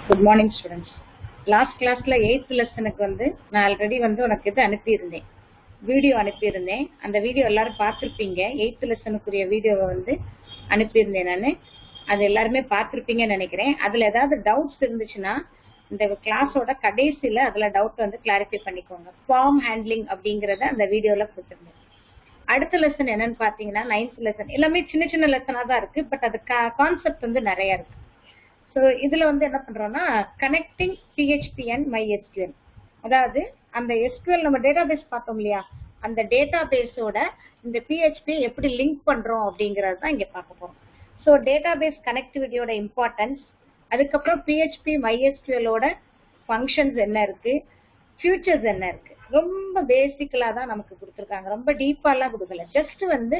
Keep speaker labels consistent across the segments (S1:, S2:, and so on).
S1: Good morning students. Last class la 8th lesson க்கு வந்து நான் ஆல்ரெடி வந்து உனக்கு இது அனுப்பி இருந்தேன். வீடியோ அனுப்பி இருந்தேன். அந்த வீடியோ எல்லாரும் பார்த்திருப்பீங்க. 8th lesson க்குரிய வீடியோவை வந்து அனுப்பி இருந்தேன் நான். அது எல்லாரும் பார்த்திருப்பீங்கன்னு நினைக்கிறேன். அதுல ஏதாவது டவுட்ஸ் இருந்துச்சுனா இந்த கிளாஸோட கடைசில அதுல டவுட் வந்து கிளாரிஃபை பண்ணிக்கோங்க. ஃபார்ம் ஹேண்ட்லிங் அப்படிங்கறத அந்த வீடியோல கொடுத்திருந்தேன். அடுத்த லெசன் என்னன்னு பாத்தீங்கன்னா 9th lesson. எல்லாமே சின்ன சின்ன லெசனா தான் இருக்கு. பட் அது கான்செப்ட் வந்து நிறைய இருக்கு. So, இதுல வந்து என்ன பண்றோம்னா connecting PHP and MySQL. அதாவது அந்த SQL நம்ம டேட்டாபேஸ் பார்த்தோம் இல்லையா, அந்த டேட்டாபேஸோட இந்த PHP எப்படி லிங்க் பண்றோம் அப்படிங்கறது தான் இங்க பார்க்க போறோம். ஸோ டேட்டாபேஸ் கனெக்டிவிட்டியோட இம்பார்ட்டன்ஸ், அதுக்கப்புறம் PHP MySQL ஓட ஃபங்க்ஷன்ஸ் என்ன இருக்கு, ஃபியூச்சர்ஸ் என்ன இருக்கு, ரொம்ப பேசிக்கலா தான் நமக்கு கொடுத்துருக்காங்க. ரொம்ப டீப்பாலாம் கொடுக்கல. ஜஸ்ட் வந்து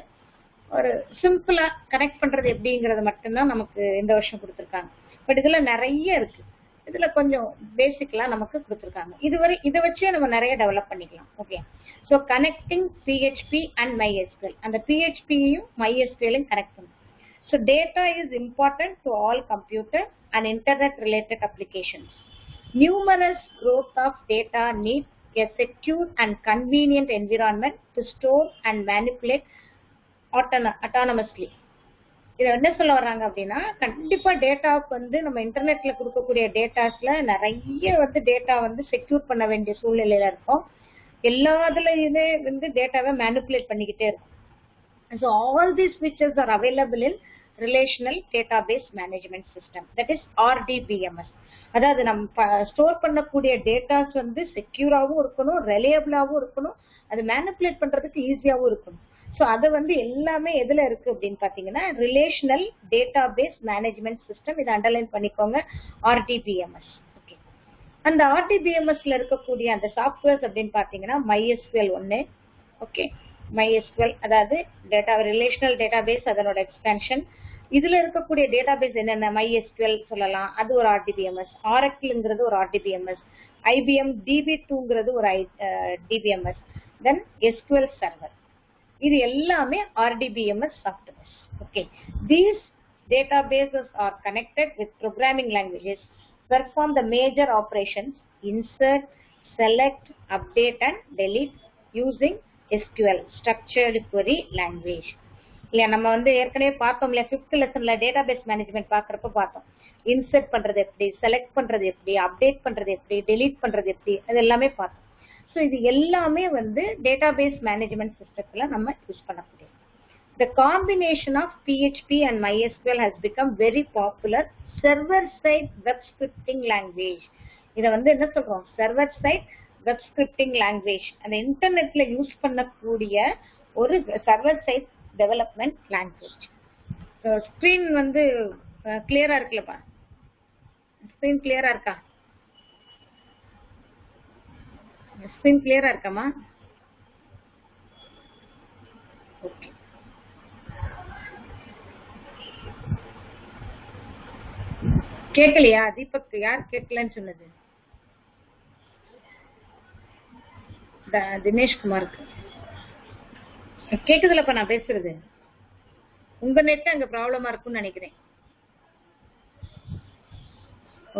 S1: ஒரு சிம்பிளா கனெக்ட் பண்றது எப்படிங்கறது மட்டும்தான் நமக்கு இந்த வருஷம் கொடுத்துருக்காங்க. பட் இதுல நிறைய இருக்கு. இதுல கொஞ்சம் பேசிக்கலா நமக்கு கொடுத்துருக்காங்க. இதை வச்சே நம்ம நிறைய டெவலப் பண்ணிக்கலாம். Okay, so connecting PHP and MySQL. அந்த PHP-யும் MySQL-யும் கனெக்ட் பண்ணும். So data is important to all computer and internet related applications. Numerous growth of data need a secure and convenient environment to store and manipulate autonomously. இதை என்ன சொல்ல வர்றாங்க அப்படின்னா, கண்டிப்பா டேட்டாவுக்கு வந்து நம்ம இன்டர்நெட்ல கொடுக்கக்கூடிய டேட்டாஸ்ல நிறைய வந்து டேட்டா வந்து செக்யூர் பண்ண வேண்டிய சூழ்நிலையில இருக்கும். எல்லாத்துலயுமே வந்து டேட்டாவை மேனிபுலேட் பண்ணிக்கிட்டே இருக்கும். So all these features are available in relational database management system, that is RDBMS. அதாவது நம்ம ஸ்டோர் பண்ணக்கூடிய டேட்டாஸ் வந்து செக்யூராகவும் இருக்கணும், ரிலையபிளாகவும் இருக்கணும், அது மேனிபுலேட் பண்றதுக்கு ஈஸியாகவும் இருக்கணும். ஸோ அது வந்து எல்லாமே எதுல இருக்கு அப்படின்னு பாத்தீங்கன்னா ரிலேஷனல் டேட்டாபேஸ் மேனேஜ்மெண்ட் சிஸ்டம். இதை அண்டர்லைன் பண்ணிக்கோங்க, RDBMS. ஓகே, அந்த RDBMSல இருக்கக்கூடிய அந்த சாஃப்ட்வேர்ஸ் அப்படின்னு பாத்தீங்கன்னா MySQL ஒன்னு. ஓகே, MySQL அதாவது டேட்டா ரிலேஷனல் டேட்டாபேஸ், அதனோட எக்ஸ்பென்ஷன். இதுல இருக்கக்கூடிய டேட்டாபேஸ் என்னென்ன, MySQL சொல்லலாம், அது ஒரு RDBMS. Oracleங்கிறது ஒரு RDBMS. IBM DB2ங்கிறது ஒரு DBMS. தென் SQL Server. இது எல்லாமே RDBMS softwares. Okay, these databases are connected with programming languages, perform the major operations insert, select, update and delete using SQL, structured query language. இல்லையா, நம்ம வந்து ஏற்கனவே பார்த்தோம் இல்லையா, 5th லெசன்ல டேட்டாபேஸ் மேனேஜ்மெண்ட் பாக்குறப்ப பார்த்தோம். இன்சர்ட் பண்றது எப்படி, செலக்ட் பண்றது எப்படி, அப்டேட் பண்றது எப்படி, டெலீட் பண்றது எப்படி, அது எல்லாமே பார்த்தோம். ஸோ இது எல்லாமே வந்து டேட்டாபேஸ் மேனேஜ்மெண்ட் சிஸ்டத்துல நம்ம யூஸ் பண்ணக்கூடிய. The combination of PHP and MySQL has become very popular server side web scripting language. இதை வந்து என்ன சொல்றோம், server side web scripting language. அந்த இன்டர்நெட்ல யூஸ் பண்ணக்கூடிய ஒரு server side development language. Screen வந்து கிளியரா இருக்குல்லப்பா, ஸ்கிரீன் கிளியரா இருக்கா, ஸ்கிரீன் கிளியரா இருக்காமா? ஓகே, கேட்கலையா? தீபக் யார் கேட்கலன்னு சொன்னது? தினேஷ்குமாருக்கு கேக்குதுலப்பா நான் பேசுறது. உங்க நெட் அங்க ப்ராப்ளமா இருக்கும்னு நினைக்கிறேன்.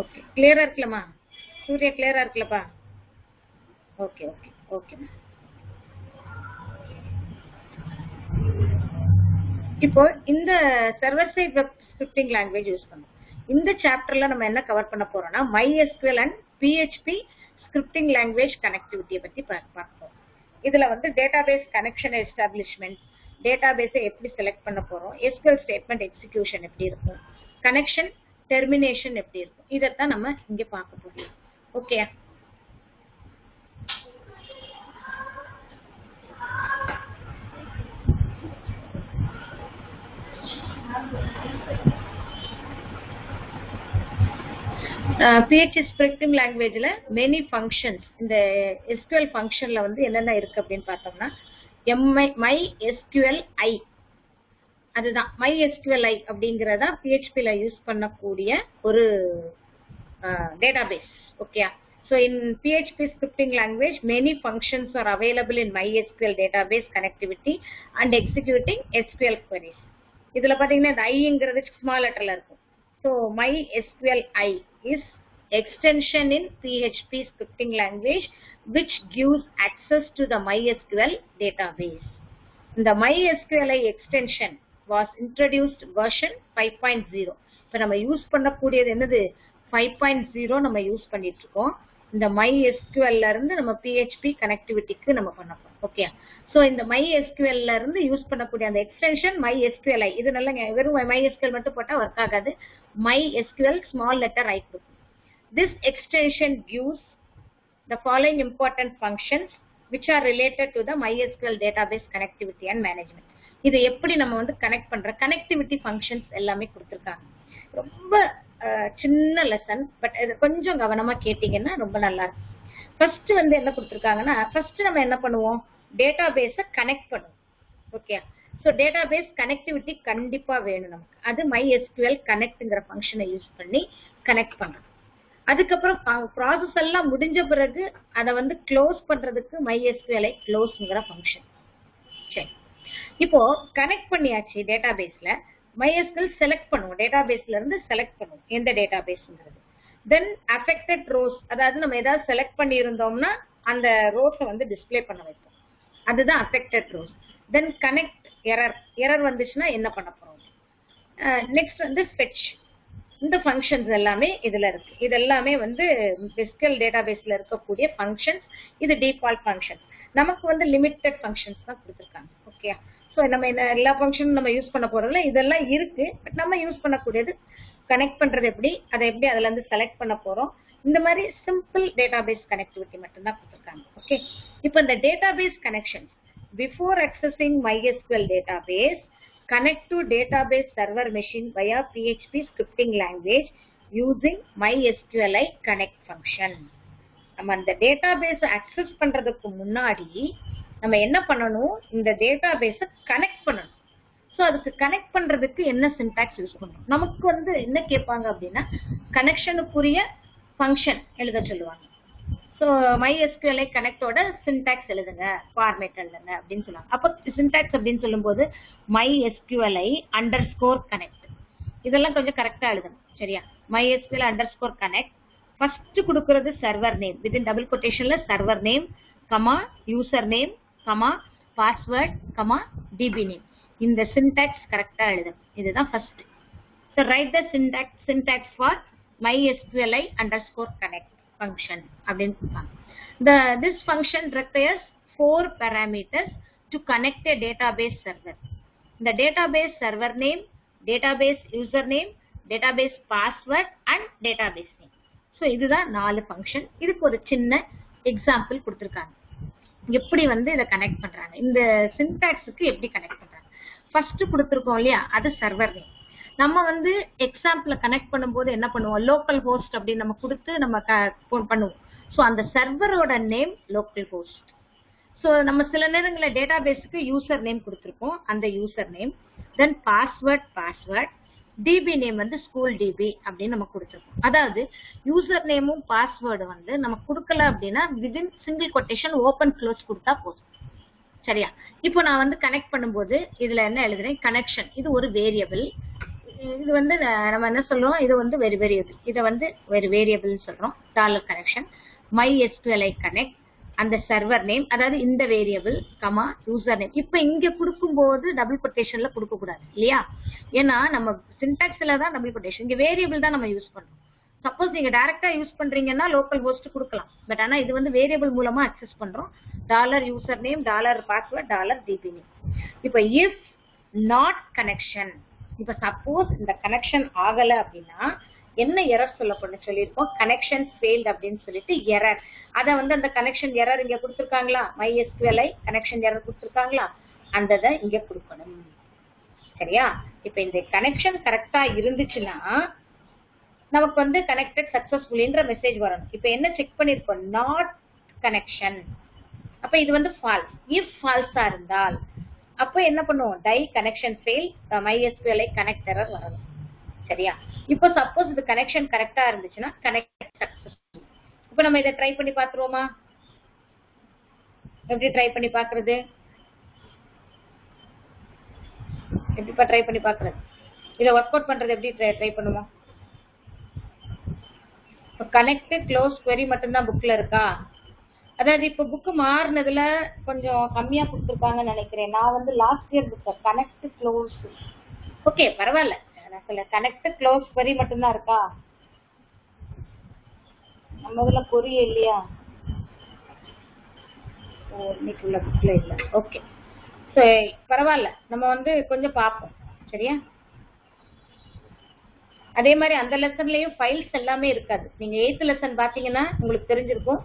S1: ஓகே, கிளியரா இருக்கலமா? சூர்யா கிளியரா இருக்கலப்பா? Okay okay okay. இப்போ இந்த server side web scripting language use பண்ணும். இந்த சாப்டர்ல நம்ம என்ன கவர் பண்ண போறோம்னா MySQL and PHP scripting language கனெக்டிவிட்டியை பத்தி பார்ப்போம். இதுல வந்து டேட்டாபேஸ் கனெக்ஷன் எஸ்டாப்ளிஷ்மெண்ட், டேட்டாபேஸை எப்படி செலக்ட் பண்ண போறோம், SQL ஸ்டேட்மெண்ட் எக்ஸிகியூஷன் எப்படி இருக்கும், கனெக்ஷன் டெர்மினேஷன் எப்படி இருக்கும், இதைத்தான் நம்ம இங்க பார்க்க போறோம். ஓகே, PHP ஸ்கிரிப்டிங் லாங்குவேஜ்ல மெனி ஃபங்க்ஷன்ஸ், இந்த SQL ஃபங்க்ஷன்ல வந்து என்னென்ன இருக்கு அப்படின்னு பார்த்தோம்னா MySQLi, அதுதான் MySQLi அப்படிங்கறதா PHP-ல யூஸ் பண்ணக்கூடிய ஒரு database. Okay, so in PHP scripting language many functions are available in MySQL database connectivity and executing SQL queries. இதுல பாத்தீங்கன்னா இந்த ஐங்கிறது ஸ்மால் லெட்டர்ல இருக்கும். So MySQLi is extension in PHP scripting language which gives access to the MySQL database. The MySQL extension was introduced version 5.0. இப்போ நம்ம use பண்ணக்கூடியது என்னது 5.0 நம்ம யூஸ் பண்ணிட்டு இருக்கோம். இந்த MySQL இருந்து நம்ம PHP கனெக்டிவிட்டிக்கு நம்ம பண்ண போறோம். ஓகே, சோ இந்த MySQL இருந்து யூஸ் பண்ணக்கூடிய அந்த எக்ஸ்டென்ஷன் MySQLi. இது நல்ல வெறும் MySQL மட்டும் போட்டா ஒர்க் ஆகாது. MySQL small letter I. This extension gives the following important functions which are related to the MySQL database connectivity and management. இது எப்படி நம்ம வந்து கனெக்ட் பண்ற கனெக்டிவிட்டி ஃபங்க்ஷன்ஸ் எல்லாமே கொடுத்திருக்காங்க. ரொம்ப சின்ன லெசன், பட் இது கொஞ்சம் கவனமா கேட்டீங்கன்னா ரொம்ப நல்லா இருக்கும். ஃபர்ஸ்ட் வந்து என்ன கொடுத்திருக்காங்கன்னா, ஃபர்ஸ்ட் நம்ம என்ன பண்ணுவோம், டேட்டாபேஸை கனெக்ட் பண்ணுவோம். ஓகே, ஸோ டேட்டாபேஸ் கனெக்டிவிட்டி கண்டிப்பா வேணும் நமக்கு. அது MySQL கனெக்ட்ங்கிற ஃபங்க்ஷனை யூஸ் பண்ணி கனெக்ட் பண்றோம். அதுக்கப்புறம் ப்ராசஸ் எல்லாம் முடிஞ்ச பிறகு அதை வந்து க்ளோஸ் பண்றதுக்கு MySQL க்ளோஸ்ங்கிற ஃபங்க்ஷன். சரி, இப்போ கனெக்ட் பண்ணியாச்சு டேட்டாபேஸ்ல. MySQL செலக்ட் பண்ணுவோம், டேட்டாபேஸ்ல இருந்து செலக்ட் பண்ணுவோம் எந்த டேட்டாபேஸ்ங்கிறது. தென் அஃபெக்டட் ரோஸ், அதாவது நம்ம ஏதாவது செலக்ட் பண்ணி இருந்தோம்னா அந்த ரோஸை வந்து டிஸ்பிளே பண்ண வைப்போம், அதுதான் அஃபெக்டட் ரோஸ். தென் கனெக்ட் எரர் வந்துச்சுன்னா என்ன பண்ண போறோம். நெக்ஸ்ட் வந்து ஃபெட்ச். இந்த ஃபங்க்ஷன்ஸ் எல்லாமே இதுல இருக்கு. இது எல்லாமே வந்து SQL டேட்டாபேஸ்ல இருக்கக்கூடிய ஃபங்க்ஷன்ஸ். இது டிஃபால்ட் ஃபங்க்ஷன். நமக்கு வந்து லிமிட்டட் ஃபங்க்ஷன்ஸ் தான் கொடுத்துருக்காங்க. ஓகே, ஸோ நம்ம எல்லா ஃபங்க்ஷனும் நம்ம யூஸ் பண்ண போறதுல இதெல்லாம் இருக்கு. பட் நம்ம யூஸ் பண்ணக்கூடியது கனெக்ட் பண்றது எப்படி, அதை எப்படி அதுல இருந்து செலக்ட் பண்ண போறோம், இந்த மாதிரி சிம்பிள் டேட்டாபேஸ் கனெக்டிவிட்டி மட்டும் தான் கொடுத்துருக்காங்க. ஓகே, இப்போ இந்த database connections before accessing MySQL database, connect to database server machine via PHP scripting language using MySQLi connect function. நம்ம அந்த டேட்டாபேஸ் அக்சஸ் பண்றதுக்கு முன்னாடி நம்ம என்ன பண்ணணும், இந்த டேட்டாபேஸை கனெக்ட் பண்ணணும். ஸோ அதுக்கு கனெக்ட் பண்றதுக்கு என்ன சின்டாக்ஸ் யூஸ் பண்ணணும். நமக்கு வந்து என்ன கேட்பாங்க அப்படின்னா, கனெக்ஷனுக்குரிய ஃபங்க்ஷன் எழுத சொல்லுவாங்க. ஸோ MySQLi கனெக்டோட சின்டாக்ஸ் எழுதுங்க, ஃபார்மேட் எழுதுங்க அப்படின்னு சொல்லுவாங்க. அப்போ சின்டாக்ஸ் அப்படின்னு சொல்லும்போது MySQLi _connect இதெல்லாம் கொஞ்சம் கரெக்டா எழுதணும். சரியா, MySQL _connect ஃபர்ஸ்ட் கொடுக்கறது சர்வர் நேம், வித்தின் டபுள் கொட்டேஷன்ல server name comma user name comma password comma DB name. இந்த சின்டாக்ஸ் கரெக்டா எழுதணும். இதுதான் first. So write the syntax for MySQLi _connect function அப்படின்னு சொல்றாங்க. This function requires 4 parameters to connect a database server. The database server name, database username, database password and database name. So இதுதான் 4 function. இதுக்கு ஒரு சின்ன example கொடுத்திருக்காங்க, எப்படி வந்து இதை கனெக்ட் பண்றாங்க, இந்த சின்டாக்ஸுக்கு எப்படி கனெக்ட் பண்றாங்க. ஃபர்ஸ்ட் கொடுத்திருக்கோம் இல்லையா, அது சர்வர் நேம். நம்ம வந்து எக்ஸாம்பிள் கனெக்ட் பண்ணும்போது என்ன பண்ணுவோம், லோக்கல் ஹோஸ்ட் அப்படின்னு நம்ம கொடுத்து நம்ம பண்ணுவோம். ஸோ அந்த சர்வரோட நேம் லோக்கல் ஹோஸ்ட். ஸோ நம்ம சில நேரங்களில் டேட்டாபேஸுக்கு யூசர் நேம் கொடுத்துருக்கோம், அந்த யூசர் நேம். தென் பாஸ்வேர்ட் DB நேம் வந்து ஸ்கூல் DB அப்படின்னு நம்ம கொடுத்துருக்கோம். அதாவது யூசர் நேமும் பாஸ்வேர்டு வந்து நம்ம கொடுக்கல அப்படின்னா within single quotation open close கொடுத்தா போதும். சரியா, இப்போ நான் வந்து கனெக்ட் பண்ணும்போது இதுல என்ன எழுதுறேன், கனெக்ஷன். இது ஒரு வேரியபிள். இது வந்து நம்ம என்ன சொல்றோம், இது வந்து வெரி வேரியபிள். இதை வந்து வெரி வேரியபிள் சொல்றோம். $கனெக்ஷன் MySQLi connect, அந்த சர்வர் நேம், அதாவது இந்த வேரியபிள் கமா யூசர் நேம். இப்ப இங்க கொடுக்கும்போது டபுள் கொட்டேஷன்ல கொடுக்க கூடாது இல்லையா, ஏன்னா நம்ம சின்டாக்ஸ்ல தான் டபுள் கொட்டேஷன், இங்க வேரியபிள் தான் நம்ம யூஸ் பண்றோம். சப்போஸ் நீங்க டைரக்டா யூஸ் பண்றீங்கன்னா லோக்கல் ஹோஸ்ட் கொடுக்கலாம். பட் ஆனா இது வந்து வேரியபிள் மூலமா அக்சஸ் பண்றோம். $User name, $password, $DB name. இப்ப இஃப் நாட் கனெக்ஷன், இப்ப சப்போஸ் இந்த கனெக்ஷன் ஆகல அப்படின்னா என்ன எரர் சொல்லியிருக்கோம், கனெக்ஷன் ஃபெயில்ட் அப்படின்னு சொல்லிட்டு எரர். அத வந்து அந்த கனெக்ஷன் எரர் இங்க கொடுத்துருக்காங்களா, MySQLi கனெக்ஷன் எரர் கொடுத்துருக்காங்களா, அந்த இங்க கொடுக்கணும். சரியா, இப்ப இந்த கனெக்ஷன் கரெக்டா இருந்துச்சுன்னா நமக்கு வந்து கனெக்டட் சக்சஸ்ஃபுல்லின்ற மெசேஜ் வரணும். இப்ப என்ன செக் பண்ணிருக்கோம், நாட் கனெக்ஷன். அப்ப இது வந்து ஃபால்ஸ். இஃப் ஃபால்ஸா இருந்தால் அப்ப என்ன பண்ணுவோம், connection fail, MySQLi connect error வரணும். சரியா, இப்போ சப்போஸ் இது கனெக்ஷன் கரெக்டா இருந்துச்சுன்னா கனெக்ட் சக்சஸ்ஃபுல். இப்ப நம்ம இதை ட்ரை பண்ணி பாத்துருவோமா, எப்படி ட்ரை பண்ணி பாக்குறது, எப்படிப்பா ட்ரை பண்ணி பாக்குறது, இதை ஒர்க் அவுட் பண்றது எப்படி ட்ரை பண்ணுவோம். கனெக்ட் க்ளோஸ் query மட்டும்தான் புக்ல இருக்கா? அதாவது இப்ப புக் மாறினதுல கொஞ்சம் கம்மியா கொடுத்துருக்காங்கன்னு நினைக்கிறேன். நான் வந்து last year book connect close. Okay பரவாயில்ல, கனெக்ட் க்ளோஸ் query மட்டும்தான் இருக்கா? நம்ம இதுல கொரிய இல்லையா? இன்னைக்குள்ள புக்ல இல்ல. ஓகே பரவாயில்ல, நம்ம வந்து கொஞ்சம் பார்ப்போம். சரியா? அதே மாதிரி அந்த லெசன்லயும் ஃபைல்ஸ் எல்லாமே இருக்காது. நீங்க 8th லெசன் பாத்தீங்கன்னா உங்களுக்கு தெரிஞ்சிருக்கும்.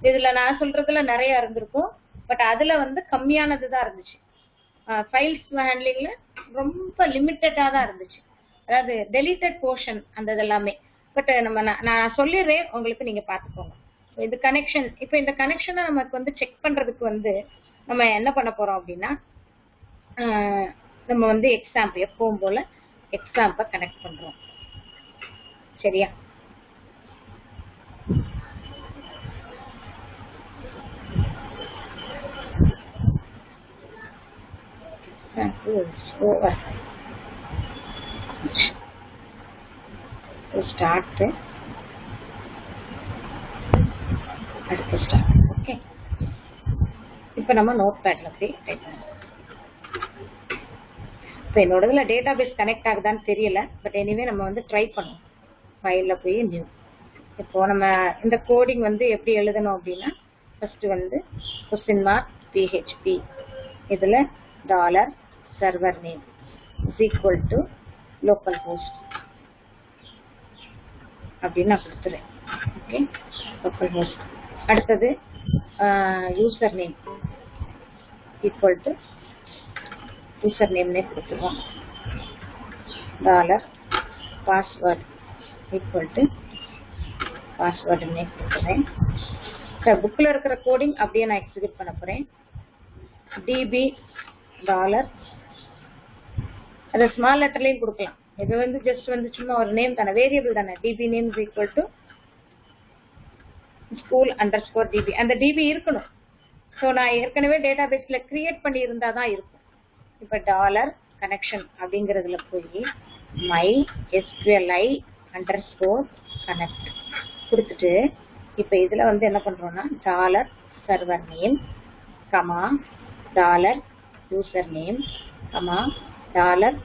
S1: இதுல நான் சொல்றதுல நிறைய இருந்திருக்கும். பட் அதுல வந்து கம்மியானதுதான் இருந்துச்சு. ஃபைல்ஸ் ஹேண்ட்லிங்ல ரொம்ப லிமிட்டடா தான் இருந்துச்சு. அதாவது டெலிட்டட் போர்ஷன் அந்த இதெல்லாமே. பட் நான் சொல்லிடுறேன் உங்களுக்கு, நீங்க பாத்துக்கோங்க. இது கனெக்ஷன். இப்போ இந்த கனெக்ஷனை நமக்கு வந்து செக் பண்றதுக்கு வந்து நம்ம என்ன பண்ண போறோம் அப்படின்னா, நம்ம வந்து எக்ஸாம்பிள் எப்பவும் போல எக்ஸாம்பை கனெக்ட் பண்றோம். சரியா? ஸ்டார்ட் அடுத்த ஸ்டார்ட். ஓகே, இப்போ நம்ம நோட் பேட்ல போய் டைப் பண்ணுவோம். இப்போ என்னோடதுல டேட்டா பேஸ் கனெக்ட் ஆகுதான்னு தெரியல. பட் எனிவே நம்ம வந்து ட்ரை பண்ணுவோம். ஃபைல்ல போய் நியூ. இப்போ நம்ம இந்த கோடிங் வந்து எப்படி எழுதணும் அப்படின்னா, ஃபர்ஸ்ட் வந்து கொஸ்டின் மார்க் PHP இதுல dollar server name is equal to local host அப்படின்னு நான் கொடுத்துறேன். Okay, local host. அடுத்தது user name equal to user நேம்னே கொடுத்துருவோம். டாலர் பாஸ்வேர்ட் ஈக்குவல் டு பாஸ்வேர்டுன்னே கொடுத்துறேன். சார் புக்கில் இருக்கிற கோடிங் அப்படியே நான் எக்ஸிக்யூட் பண்ண போகிறேன். டிபி டாலர், அதை ஸ்மால் லெட்டர்லையும் கொடுக்கலாம். இது வந்து ஜஸ்ட் வந்து சும்மா ஒரு நேம் தானே, வேரியபிள் தானே. DB name is equal to school underscore DB. அந்த டிபி இருக்கணும். ஸோ நான் ஏற்கனவே டேட்டா பேஸில் கிரியேட் பண்ணி இருந்தால் தான் இருக்கும். இப்போ டாலர் கனெக்ஷன் அப்படிங்கிறதுல போய் மை SQLi அண்டர்ஸ்கோர் கனெக்ட் கொடுத்துட்டு, இப்போ இதில் வந்து என்ன பண்ணுறோன்னா dollar server name comma dollar user name comma dollar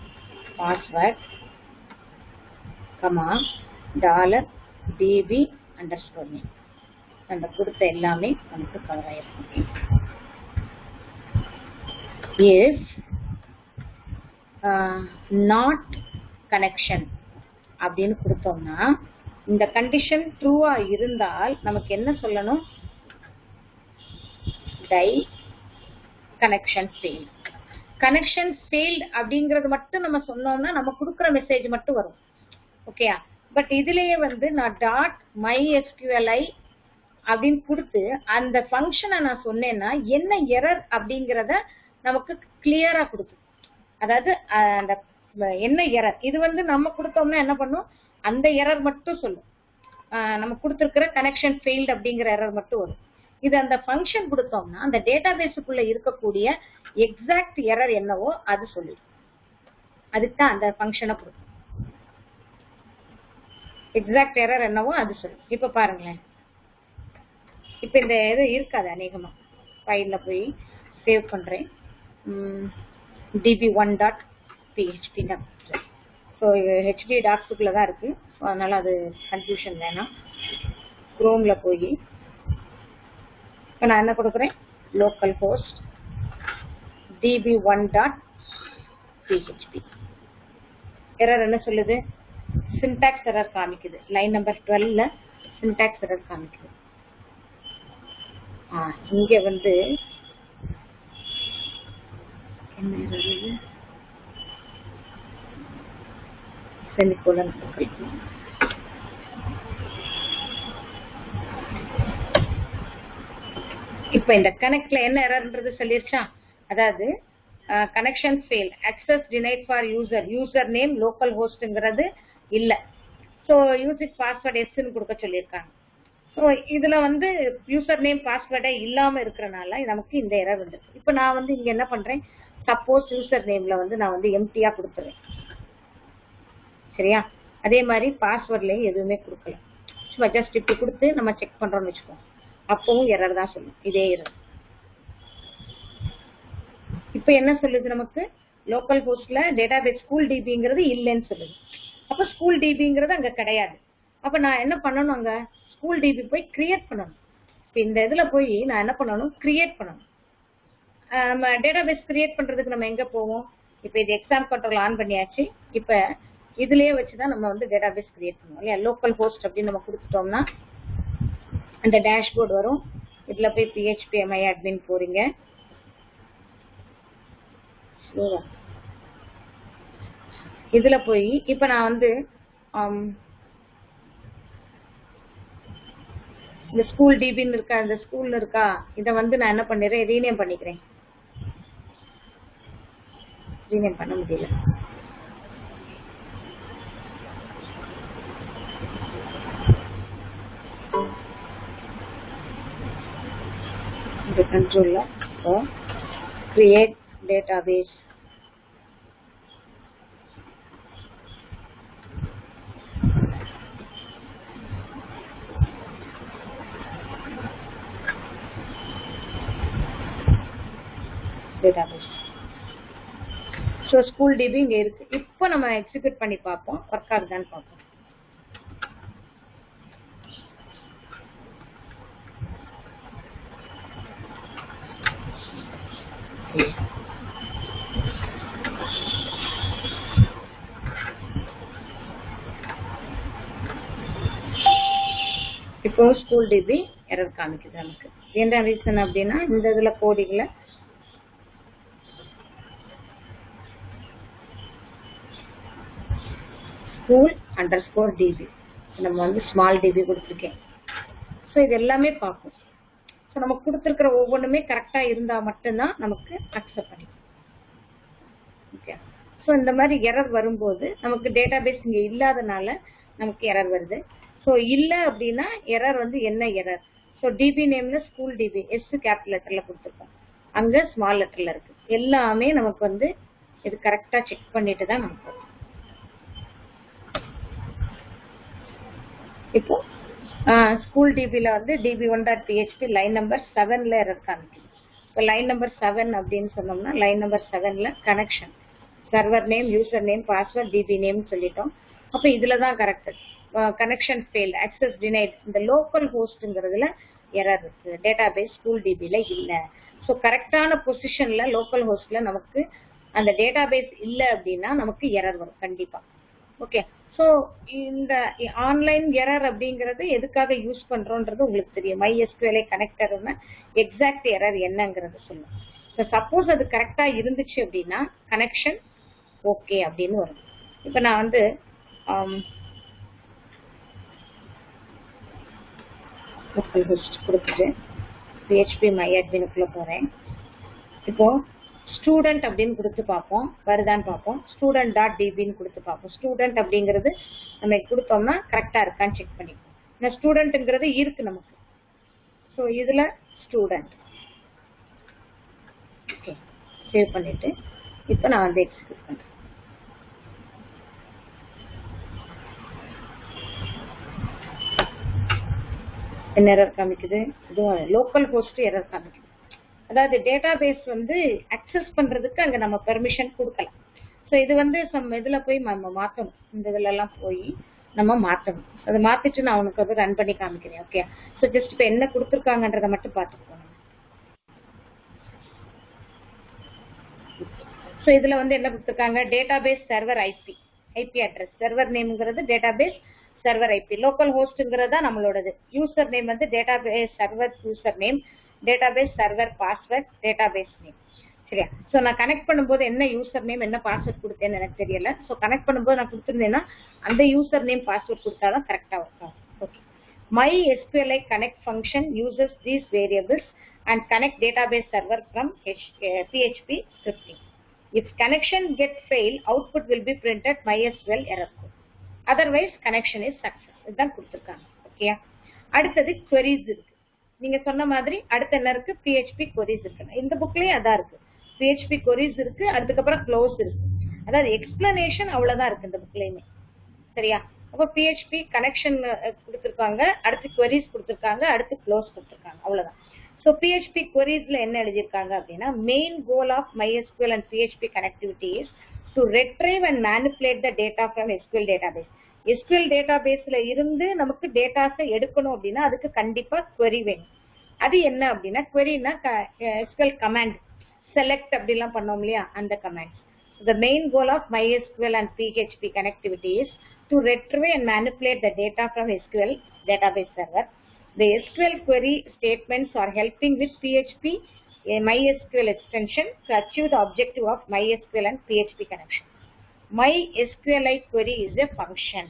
S1: password comma dollar DB underscore name. அந்த கொடுத்த எல்லாமே நமக்கு கவர் ஆயிருக்கும். இஃப் நாட் கனெக்ஷன் அப்படின்னு கொடுத்தோம்னா, இந்த கண்டிஷன் ட்ரூவா இருந்தால் நமக்கு என்ன சொல்லணும்? Die connection failed. Connection failed அப்படிங்கறது மட்டும் நம்ம சொன்னோம்னா நம்ம கொடுக்குற மெசேஜ் மட்டும் வரும். ஓகேயா? பட் இதுலயே வந்து நான் டாட் மை SQLi அப்படின்னு கொடுத்து அந்த ஃபங்க்ஷனை நான் சொன்னேன்னா என்ன எரர் அப்படிங்கிறத நமக்கு கிளியரா கொடுக்கும். அதாவது அந்த என்ன எரர் இது வந்து நம்ம கொடுத்தோம்னா என்ன பண்ணும், அந்த எரர் மட்டும் சொல்லும். நம்ம கொடுத்துருக்கிற கனெக்ஷன் ஃபெயில்ட் அப்படிங்கிற எரர் மட்டும் வரும். இது அந்த ஃபங்க்ஷன் கொடுத்தோம்னா அந்த டேட்டா பேஸுக்குள்ள இருக்கக்கூடிய எக்ஸாக்ட் எரர் என்னவோ அது சொல்லிடும். அதுக்கு தான் அந்த ஃபங்க்ஷனை கொடுக்கும். எக்ஸாக்ட் எரர் என்னவோ அது சொல்லும். இப்ப பாருங்களேன், இப்ப இந்த இது இருக்காது அநேகமா. ஃபைல்ல போய் சேவ் பண்றேன். db1.php தான். ஸோ HD டாக்ஸுக்குள்ள தான் இருக்கு. ஸோ அதனால அது கன்ஃபியூஷன் வேணாம். குரோம்ல போய் இப்போ நான் என்ன கொடுக்குறேன், லோக்கல் ஹோஸ்ட் db1.php. எரர் என்ன சொல்லுது? சின்டாக்ஸ் எரர் காமிக்குது. லைன் நம்பர் 12ல சின்டாக்ஸ் எரர் காமிக்குது. இங்க வந்து என்ன எரர்? செமிகோலன். இப்ப இந்த கனெக்ட்ல என்ன எரர்ன்றது சொல்லிருச்சா? அதாவது connection fail, access denied for user, user name local ஹோஸ்ட்ங்கிறது இல்ல. ஸோ யூசிங் பாஸ்வேர்ட் எஸ்ன்னு கொடுக்க சொல்லியிருக்காங்க. ஸோ இதுல வந்து யூசர் நேம் பாஸ்வேர்டே இல்லாம இருக்கிறனால நமக்கு இந்த எரர் வந்துருக்கு. இப்ப நான் வந்து இங்க என்ன பண்றேன், சப்போஸ் யூசர் நேம்ல வந்து நான் வந்து எம்டியா கொடுத்துறேன். சரியா? அதே மாதிரி பாஸ்வேர்ட்லயும் எதுவுமே கொடுக்கல. சும்மா ஜஸ்ட் இப்படி கொடுத்து நம்ம செக் பண்றோம்னு வச்சுக்கோம், அப்பவும் எரர் தான் சொல்லும், இதே எரர். இப்ப என்ன சொல்லுது நமக்கு, லோக்கல் ஹோஸ்ட்ல டேட்டாபேஸ் ஸ்கூல் டிபிங்கிறது இல்லைன்னு சொல்லுது. அப்ப ஸ்கூல் டிபிங்கிறது அங்க கிடையாது. அப்ப நான் என்ன பண்ணணும், அங்க ஸ்கூல் டிபி போய் கிரியேட் பண்ணணும். இந்த இதுல போய் நான் என்ன பண்ணணும், கிரியேட் பண்ணணும். நம்ம டேட்டாபேஸ் கிரியேட் பண்றதுக்கு நம்ம எங்க போவோம், இப்ப இது எக்ஸாம் கண்ட்ரோல் ஆன் பண்ணியாச்சு. இப்ப இதுலயே வச்சுதான் நம்ம வந்து டேட்டாபேஸ் கிரியேட் பண்ணுவோம் இல்லையா. லோக்கல் ஹோஸ்ட் அப்படின்னு நம்ம கொடுத்துட்டோம்னா அந்த டேஷ்போர்டு வரும். இதுல போய் PHP MyAdmin போறீங்க. இதுல போய் இப்ப நான் வந்து இந்த ஸ்கூல் டிபின்னு இருக்கா, இந்த ஸ்கூல்ல இருக்கா, இத வந்து நான் என்ன பண்ணிடுறேன், ரீநேம் பண்ணிக்கிறேன். ரீநேம் பண்ண முடியல. இந்த கண்ட்ரோல்ல create database database. So school DB இங்க இருக்கு. இப்போ நம்ம எக்ஸிக்யூட் பண்ணி பார்ப்போம், ஒர்க் ஆகுதான்னு பார்ப்போம். இப்போ ஸ்கூல் டிபி எரர் காமிக்குது நமக்கு. என்ன ரீசன் அப்படின்னா, இந்த இதுல கோடிங்ல school_db நம்ம வந்து ஸ்மால் டிபி கொடுத்துருக்கேன். ஸோ இது எல்லாமே பார்க்கும். ஸோ நம்ம கொடுத்துருக்கிற ஒவ்வொன்றுமே கரெக்டா இருந்தா மட்டும்தான் நமக்கு அக்செப்ட் பண்ணிக்கும். ஓகே. ஸோ இந்த மாதிரி எரர் வரும்போது நமக்கு டேட்டாபேஸ் இங்க இல்லாதனால நமக்கு எரர் வருது. ஸோ இல்லை அப்படின்னா எரர் வந்து என்ன எரர், ஸோ டிபி நேம்ல ஸ்கூல் டிபி எஸ் கேபிட்டல் லெட்டர்ல கொடுத்துருக்கோம், அங்க ஸ்மால் லெட்டர்ல இருக்கு. எல்லாமே நமக்கு வந்து இது கரெக்டா செக் பண்ணிட்டு தான் நமக்கு. இப்போ ஸ்கூல் டிபில வந்து db1.php லைன் நம்பர் 7ல எரர் காமிக்குது. இப்போ லைன் நம்பர் 7 அப்படின்னு சொன்னோம்னா, லைன் நம்பர் 7ல connection server name, user name, password, DB name சொல்லிட்டோம். அப்ப இதுலதான் correct. Connection failed, access denied, இந்த லோக்கல் ஹோஸ்ட்ங்கிறதுல எரர் இருக்கு, டேட்டாபேஸ் ஸ்கூல் டிபில இல்ல. ஸோ கரெக்டான பொசிஷன்ல லோக்கல் ஹோஸ்ட்ல நமக்கு அந்த டேட்டாபேஸ் இல்ல அப்படின்னா நமக்கு எரர் வரும் கண்டிப்பா. ஓகே. ஸோ இந்த ஆன்லைன் எரர் அப்படிங்கறது எதுக்காக யூஸ் பண்றோம்ன்றது உங்களுக்கு தெரியும். MySQL கனெக்டர்னா எக்ஸாக்ட் எரர் என்னங்கிறது சொல்லும். சப்போஸ் அது கரெக்டா இருந்துச்சு அப்படின்னா கனெக்ஷன் ஓகே அப்படின்னு வரும். இப்ப நான் வந்து லோக்கல் ஹோஸ்ட் கொடுத்துட்டு PHP MyAdmin போறேன். இப்போ ஸ்டூடெண்ட் அப்படின்னு கொடுத்து பார்ப்போம், வருதான்னு பார்ப்போம். student.dbன்னு கொடுத்து பார்ப்போம். ஸ்டூடெண்ட் அப்படிங்கிறது நம்ம கொடுத்தோம்னா கரெக்டா இருக்கான்னு செக் பண்ணிப்போம். இந்த ஸ்டூடெண்ட்ங்கிறது இருக்கு நமக்கு. ஸோ இதுல ஸ்டூடெண்ட் ஓகே சேவ் பண்ணிட்டு இப்போ நான் வந்து எக்ஸிக்யூட் பண்றேன். என்ன எரர் காமிக்குது, இதுவும் லோக்கல் ஹோஸ்ட் எரர் காமிக்குது. அதாவது டேட்டாபேஸ் வந்து அக்சஸ் பண்றதுக்கு அங்க நம்ம பெர்மிஷன் கொடுக்கலாம். ஸோ இது வந்து இதுல போய் நம்ம மாத்தணும், இந்த இதுல எல்லாம் போய் நம்ம மாத்தணும். அதை மாத்திட்டு நான் உனக்கு வந்து ரன் பண்ணி காமிக்கிறேன். ஓகே. ஸோ ஜஸ்ட் இப்போ என்ன கொடுத்துருக்காங்கன்றத மட்டும் பார்த்துட்டு போகணும். ஸோ இதுல வந்து என்ன கொடுத்துருக்காங்க, database server IP address, server நேம்ங்கிறது டேட்டாபேஸ் சர்வர் ஐபி, லோக்கல் ஹோஸ்ட்ங்கிறதா நம்மளோடது. யூசர் நேம் வந்து database server user name, database server password, database name. சரியா. ஸோ நான் கனெக்ட் பண்ணும்போது என்ன யூசர் நேம் என்ன பாஸ்வேர்ட் கொடுத்தேன்னு எனக்கு தெரியல. ஸோ கனெக்ட் பண்ணும்போது நான் கொடுத்துருந்தேன்னா அந்த யூசர் நேம் பாஸ்வேர்ட் கொடுத்தாதான் கரெக்டா ஒர்க் ஆகும். Okay. MySQL connect function uses these variables and connect database server from PHP scripting. If connection gets fail, output will be printed MySQL error code. Otherwise connection is success. இதுதான் கொடுத்திருக்காங்க. Okay. அடுத்தது queries இருக்கு. நீங்க சொன்ன மாதிரி அடுத்து என்ன இருக்கு, PHP queries இருக்கு. இந்த புக்லயும் அதான் இருக்கு, PHP queries இருக்கு. அதுக்கப்புறம் க்ளோஸ் இருக்கு. அதாவது எக்ஸ்பிளனேஷன் அவ்வளவுதான் இருக்கு இந்த புக்லயுமே. சரியா. அப்போ PHP கனெக்ஷன் கொடுத்துருக்காங்க, அடுத்து queries கொடுத்துருக்காங்க, அடுத்து க்ளோஸ் கொடுத்துருக்காங்க, அவ்வளவுதான். ஸோ PHP queriesல என்ன எழுதியிருக்காங்க அப்படின்னா, main goal of MySQL and PHP connectivity is to retrieve and manipulate the data from SQL database. SQL databaseல இருந்து நமக்கு டேட்டாஸை எடுக்கணும் அப்படின்னா அதுக்கு கண்டிப்பா query வேணும். அது என்ன அப்படின்னா, queryனா SQL command select அப்படிலாம் பண்ணோம் இல்லையா, அந்த commands. The main goal of MySQL and PHP connectivity is to retrieve and manipulate the data from SQL database server. The SQL query statements are helping with PHP a MySQL extension to achieve the objective of MySQL and PHP connection. MySQLite query is a function.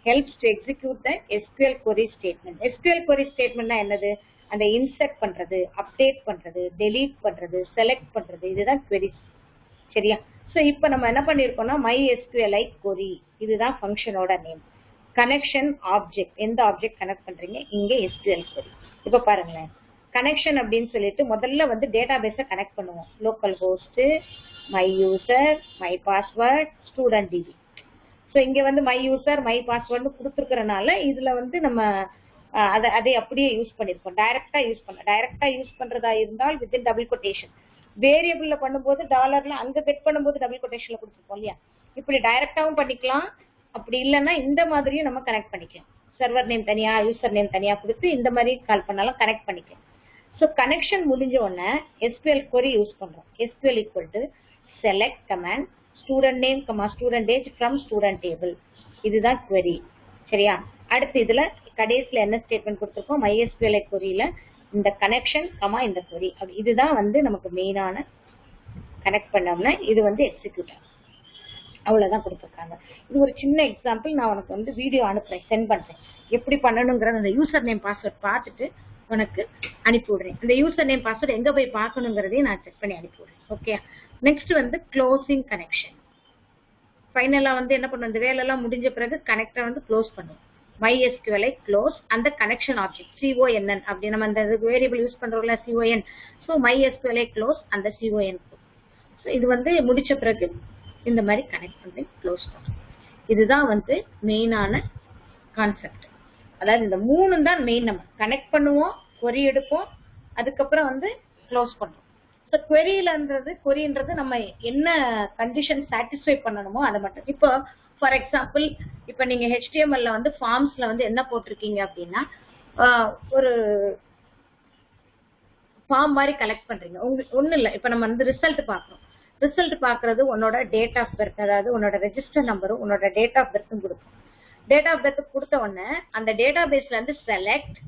S1: Helps to execute the SQL query statement. SQL query statement na என்னது? அந்த insert பண்றது, update பண்றது, delete பண்றது, select பண்றது, இதுதான் queries. சரியா? So இப்போ நம்ம என்ன பண்ணிருக்கோம்னா MySQLite query, இதுதான் ஃபங்க்ஷனோட நேம். கனெக்ஷன் ஆப்ஜெக்ட், எந்த ஆப்ஜெக்ட் கனெக்ட் பண்றீங்க, இங்க SQL query. இப்போ பாருங்களேன், கனெக்ஷன் அப்படின்னு சொல்லிட்டு முதல்ல வந்து டேட்டாபேஸை கனெக்ட் பண்ணுவோம். Local host, my user, my password, student DB. So இங்க வந்து மை யூசர், மை பாஸ்வேர்ட்னு கொடுத்துருக்கறனால இதுல வந்து நம்ம அதை அப்படியே யூஸ் பண்ணிருக்கோம். டைரக்டா யூஸ் பண்றதா இருந்தால் வித்தின் டபுள் கொட்டேஷன். வேரியபிள்ல பண்ணும்போது டாலர்ல அங்க கெட் பண்ணும்போது டபுள் கொட்டேஷன்ல கொடுத்துருப்போம் இல்லையா. இப்படி டைரக்டாவும் பண்ணிக்கலாம், அப்படி இல்லைன்னா இந்த மாதிரியும் நம்ம கனெக்ட் பண்ணிக்கலாம். சர்வர் நேம் தனியா, யூசர் நேம் தனியா கொடுத்து இந்த மாதிரி கால் பண்ணாலும் கனெக்ட் பண்ணிக்கலாம். ஸோ கனெக்ஷன் முடிஞ்ச உடனே SQL query யூஸ் பண்றோம். SQL equal to select command student name, student age from student table. இதுதான் query. சரியா? அடுத்து இதுல கடைசியில என்ன ஸ்டேட்மெண்ட் கொடுத்துருக்கோம், MySQLite queryல இந்த கனெக்ஷன் இந்த query. இதுதான் வந்து நமக்கு மெயினான கனெக்ட் பண்ணோம்னா இது வந்து எக்ஸிக்யூட் ஆகும். அவ்வளவுதான் கொடுத்துருக்காங்க. இது ஒரு சின்ன எக்ஸாம்பிள். நான் உனக்கு வந்து வீடியோ அனுப்புறேன், சென்ட் பண்றேன். எப்படி பண்ணணுங்கிற அந்த யூசர் நேம் பாஸ்வேர்ட் பார்த்துட்டு உனக்கு அனுப்பி விடுறேன். இந்த யூசர் நேம் பாஸ்வேர்ட் எங்க போய் பார்க்கணுங்கிறதையும் நான் செக் பண்ணி அனுப்பி விடுறேன். ஓகே. நெக்ஸ்ட் வந்து க்ளோசிங் கனெக்ஷன். ஃபைனலா வந்து என்ன பண்ணுவோம், இந்த வேலையெல்லாம் முடிஞ்ச பிறகு கனெக்டரை வந்து க்ளோஸ் பண்ணுவோம். MySQLite க்ளோஸ் அந்த கனெக்ஷன் ஆப்ஜெக்ட் CONN அப்படி நம்ம அந்த வேரியபிள் யூஸ் பண்றோம்ல CON. ஸோ MySQLite க்ளோஸ் அந்த CON. ஸோ இது வந்து முடிச்ச பிறகு இந்த மாதிரி கனெக்ட் பண்ணி க்ளோஸ் பண்ணுவோம். இதுதான் வந்து மெயினான கான்செப்ட். அதாவது இந்த மூணு தான் மெயின். நம்ம கனெக்ட் பண்ணுவோம், query எடுப்போம், அதுக்கப்புறம் வந்து க்ளோஸ் பண்ணுவோம். ஸோ queryன்றது நம்ம என்ன கண்டிஷன் சாட்டிஸ்ஃபை பண்ணணுமோ அதை மட்டும். இப்போ ஃபார் எக்ஸாம்பிள், இப்போ நீங்க HTML வந்து ஃபார்ம்ஸ்ல வந்து என்ன போட்டிருக்கீங்க அப்படின்னா, ஒரு ஃபார்ம் மாதிரி கலெக்ட் பண்றீங்க. ஒன்றும் இல்லை, இப்போ நம்ம வந்து ரிசல்ட் பார்க்கணும். ரிசல்ட் பார்க்கறது உன்னோட டேட் ஆஃப் பர்த், அதாவது உன்னோட ரெஜிஸ்டர் நம்பரும் உன்னோட டேட் ஆஃப் பர்த்தும் கொடுக்கும். டேட் ஆஃப் பர்த் கொடுத்த உடனே அந்த டேட்டா பேஸ்ல இருந்து செலக்ட்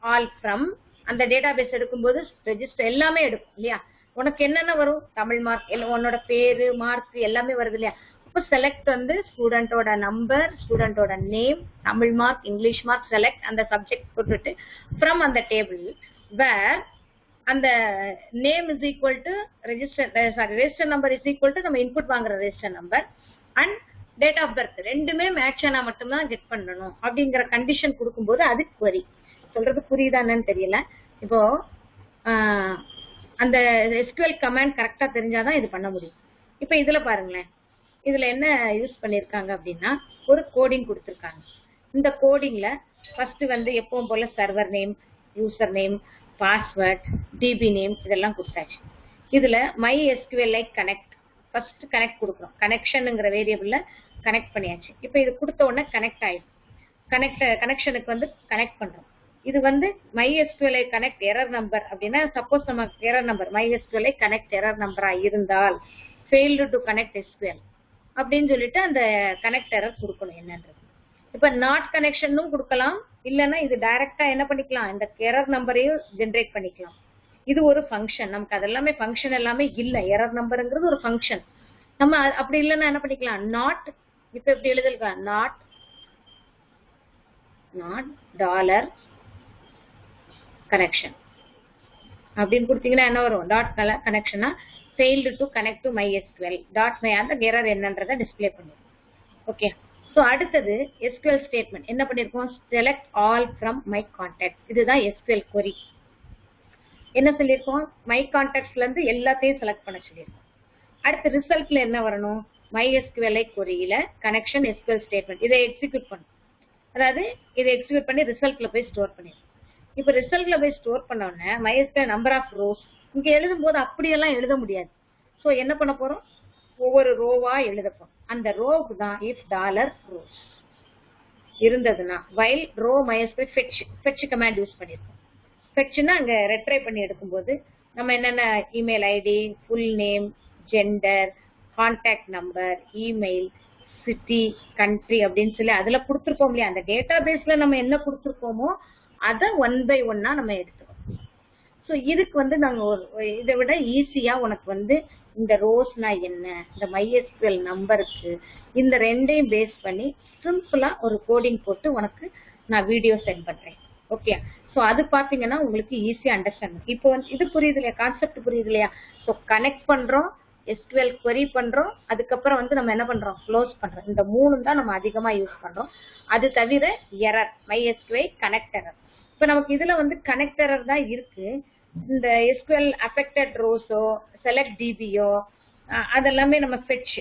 S1: ஆல் ஃப்ரம், அந்த டேட்டா பேஸ் எடுக்கும்போது ரெஜிஸ்டர் எல்லாமே எடுக்கும் இல்லையா. உனக்கு என்னென்ன வரும், தமிழ் மார்க், உன்னோட பேரு, மார்க் எல்லாமே வருது இல்லையா. அப்போ செலக்ட் வந்து ஸ்டூடெண்டோட நம்பர், ஸ்டூடெண்டோட name, Tamil mark, English mark, select அந்த சப்ஜெக்ட் போட்டுட்டு ஃப்ரம் அந்த டேபிள் வேர் அந்த name is equal to register number is equal to நம்ம இன்புட் வாங்குற register number and date of birth ரெண்டுமே மேட்ச் ஆனா மட்டும்தான் கெட் பண்ணணும் அப்படிங்கிற கண்டிஷன் கொடுக்கும்போது அது query. சொல்றது புரியுதான்னு தெரியல. இப்போ அந்த SQL கமாண்ட் கரெக்டா தெரிஞ்சாதான் இது பண்ண முடியும். இப்போ இதுல பாருங்களேன், இதுல என்ன யூஸ் பண்ணிருக்காங்க அப்படின்னா ஒரு கோடிங் கொடுத்துருக்காங்க. இந்த கோடிங்ல ஃபர்ஸ்ட் வந்து எப்பவும் போல server name, user name, password, DB name இதெல்லாம் கொடுத்தாச்சு. இதுல MySQLite கனெக்ட் ஃபர்ஸ்ட் கனெக்ட் கொடுக்குறோம். கனெக்ஷனுங்கிற வேரியபிள்ல கனெக்ட் பண்ணியாச்சு. இப்போ இது கொடுத்த உடனே கனெக்ட் ஆயிடும். கனெக்ஷனுக்கு வந்து கனெக்ட் பண்றோம். இது வந்து MySQLite கனெக்ட் எரர் நம்பர் அப்படின்னா, சப்போஸ் நம்ம error number MySQLite connect error நம்பரா இருந்தால் ஃபெயில்டு டு கனெக்ட் SQL அப்படின்னு சொல்லிட்டு அந்த கனெக்ட் எரர் கொடுக்கணும் என்னன்றது. இப்ப நாட் கனெக்ஷனும் கொடுக்கலாம், இல்லைன்னா இது டைரக்டா என்ன பண்ணிக்கலாம், இந்த எரர் நம்பரையும் ஜென்ரேட் பண்ணிக்கலாம். இது ஒரு ஃபங்க்ஷன். நமக்கு அதெல்லாமே ஃபங்க்ஷன் எல்லாமே இல்ல. எரர் நம்பருங்கிறது ஒரு ஃபங்க்ஷன். நம்ம அப்படி இல்லைன்னா என்ன பண்ணிக்கலாம், நாட், இப்ப எப்படி எழுதலாம், நாட் டாலர் கனெக்ஷன் அப்படின்னு கொடுத்தீங்கன்னா என்ன வரும், டாட் கனெக்ஷனா failed to connect to MySQL dot my அந்த எரர் என்னன்றதை டிஸ்பிளே பண்ணிடும். ஓகே. ஸோ அடுத்தது SQL ஸ்டேட்மெண்ட் என்ன பண்ணிருக்கோம், select all from my contact. இதுதான் SQL query. என்ன சொல்லியிருக்கோம், மை கான்டாக்ட்ஸ்ல இருந்து எல்லாத்தையும் செலக்ட் பண்ண சொல்லியிருக்கோம். அடுத்து ரிசல்ட்ல என்ன வரணும், MySQLi queryல கனெக்ஷன் SQL ஸ்டேட்மெண்ட் இதை எக்ஸிக்யூட் பண்ணும். அதாவது இதை எக்ஸிக்யூட் பண்ணி ரிசல்ட்ல போய் ஸ்டோர் பண்ணிடும். இப்ப ரிசல்ட்ல போய் ஸ்டோர் பண்ண உடனே MySQL நம்பர் ஆஃப் ரோஸ் இங்க எழுதும் போது அப்படியெல்லாம் எழுத முடியாது. சோ என்ன பண்ண போறோம், ஒவ்வொரு ரோவா எழுதப்போம். அந்த ரோவுக்கு தான் if $rows இருந்ததுன்னா while row MySQL fetch command use பண்ணிருக்கோம். fetchனா அங்க ரெட்ரைவ் பண்ணி எடுக்கும்போது நம்ம என்னென்ன email ID, full name, gender, contact number, email, city, country அப்படின்னு சொல்லி அதுல கொடுத்துருக்கோம் இல்லையா, அந்த டேட்டா பேஸ்ல நம்ம என்ன கொடுத்துருக்கோமோ அதை 1 by 1 நம்ம எடுத்துக்கோம். ஸோ இதுக்கு வந்து நாங்க இதை விட ஈஸியா உனக்கு இந்த ரோஸ்னா என்ன, இந்த MySQL நம்பருக்கு இந்த ரெண்டையும் பேஸ் பண்ணி சிம்பிளா ஒரு கோடிங் போட்டு உனக்கு நான் வீடியோ சென்ட் பண்றேன். ஓகே, ஸோ அது பாத்தீங்கன்னா உங்களுக்கு ஈஸியா அண்டர்ஸ்டாண்ட். இப்போ இது புரியுது இல்லையா, கான்செப்ட் புரியுது இல்லையா? ஸோ கனெக்ட் பண்றோம், SQL query பண்றோம், அதுக்கப்புறம் நம்ம என்ன பண்றோம், க்ளோஸ் பண்றோம். இந்த 3 தான் நம்ம அதிகமா யூஸ் பண்றோம். அது தவிர எரர், MySQL கனெக்ட் எரர். இப்ப நமக்கு இதுல கனெக்ட் எரர் தான் இருக்கு. இந்த SQL affected ரோஸோ செலக்ட் டிபியோ அதெல்லாமே நம்ம fetch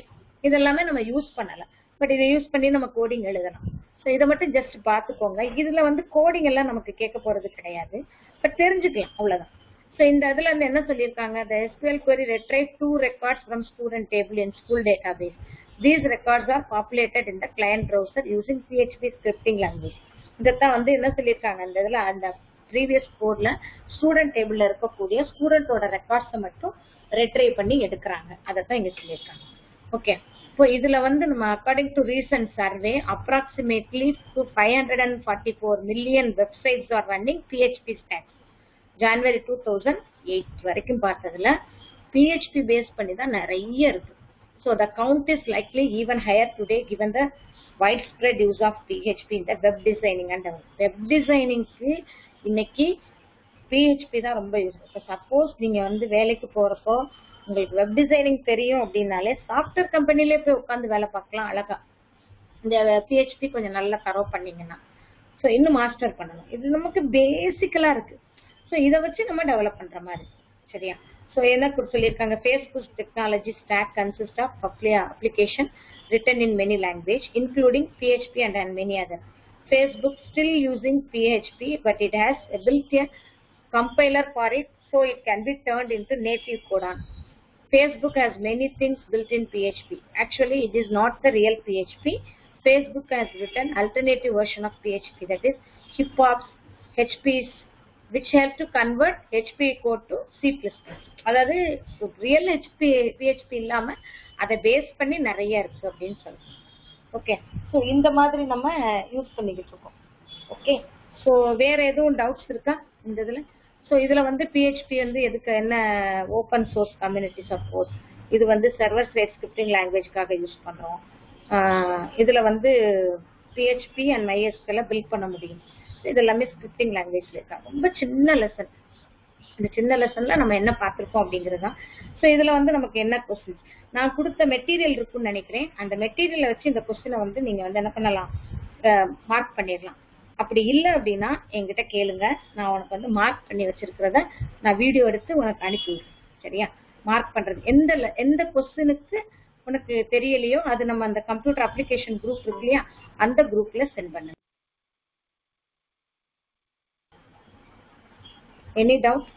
S1: இதெல்லாமே நம்ம யூஸ் பண்ணல. பட் இதை யூஸ் பண்ணி நம்ம கோடிங் எழுதலாம். ஸோ இதை மட்டும் ஜஸ்ட் பாத்துக்கோங்க. இதுல கோடிங் எல்லாம் நமக்கு கேட்க போறது கிடையாது, பட் தெரிஞ்சுக்கலாம் அவ்வளவுதான். ஸோ இந்த இதுல என்ன சொல்லியிருக்காங்க, the SQL query retrieve 2 records from student table in school database. These records are populated in the client browser using PHP scripting language. இதைத்தான் என்ன சொல்லியிருக்காங்க, இந்த இதுல அந்த ப்ரீவியஸ் கோட்ல ஸ்டூடெண்ட் டேபிள்ல இருக்கக்கூடிய ஸ்டூடெண்டோட ரெக்கார்ட்ஸை மட்டும் ரெட்ரைவ் பண்ணி எடுக்கிறாங்க. அதைத்தான் இங்க சொல்லியிருக்காங்க. ஓகே, இப்போ இதுல நம்ம according to recent survey approximately 544 million websites are running PHP stacks. ஜனவரி 2008 வரைக்கும் பார்த்ததுல PHP பேஸ் பண்ணி தான் நிறைய இருக்கு. So the count is likely even higher today given the widespread use of PHP in the web designing and development. Web designing இன்னைக்கு PHP தான் ரொம்ப use. இப்போ சப்போஸ் நீங்க வேலைக்கு போறப்போ உங்களுக்கு வெப் டிசைனிங் தெரியும் அப்படின்னாலே சாஃப்ட்வேர் கம்பெனிலே போய் உட்காந்து வேலை பார்க்கலாம் அழகா. இந்த PHP கொஞ்சம் நல்லா தரோ பண்ணீங்கன்னா ஸோ இன்னும் மாஸ்டர் பண்ணணும். இது நமக்கு பேசிக்கலா இருக்கு. ஸோ இதை வச்சு நம்ம டெவலப் பண்ற மாதிரி. சரியா? ஸோ என்ன சொல்லியிருக்காங்க, Facebook technology stack consist of application written in many language including PHP and many other. Facebook still using PHP but it has built a compiler for it so it can be turned into native code on. Facebook has many things built in PHP. Actually it is not the real PHP. Facebook has written alternative version of PHP, that is HipHops, HPs, which help to convert HP code to C++. அதாவது real PHP இல்லாம அதை base பண்ணி நிறைய இருக்கு அப்படின்னு சொல்லுவோம். Okay, so இந்த மாதிரி நம்ம யூஸ் பண்ணிக்கிட்டு இருக்கோம். ஓகே, ஸோ வேற எதுவும் டவுட்ஸ் இருக்கா இந்த இதுல? ஸோ இதுல PHP எதுக்கு என்ன ஓப்பன் சோர்ஸ் கம்யூனிட்டி சப்போர்ட், இது சர்வர் சைட் ஸ்கிரிப்டிங் லாங்குவேஜ்க்காக யூஸ் பண்றோம். இதுல PHP அண்ட் MySQL பில்ட் பண்ண முடியும். இது எல்லாமே ஸ்கிரிப்டிங் லாங்குவேஜ்ல இருக்கா. ரொம்ப சின்ன லெசன். இந்த சின்ன லெசன்ல நம்ம என்ன பார்த்திருக்கோம் அப்படிங்கிறது தான். ஸோ இதுல நமக்கு என்ன கொஸ்டின், நான் கொடுத்த மெட்டீரியல் இருக்குன்னு நினைக்கிறேன். அந்த மெட்டீரியலை வச்சு இந்த கொஸ்டினை நீங்க என்ன பண்ணலாம், மார்க் பண்ணிடலாம். அப்படி இல்லை அப்படின்னா என்கிட்ட கேளுங்க, நான் உனக்கு மார்க் பண்ணி வச்சிருக்கிறத நான் வீடியோ எடுத்து உனக்கு அனுப்பி விடுறேன். சரியா? மார்க் பண்றது எந்த கொஸ்டினுக்கு உனக்கு தெரியலையோ அது நம்ம அந்த கம்ப்யூட்டர் அப்ளிகேஷன் குரூப் இருக்கு இல்லையா, அந்த குரூப்ல சென்ட் பண்ணுங்க. Any doubt?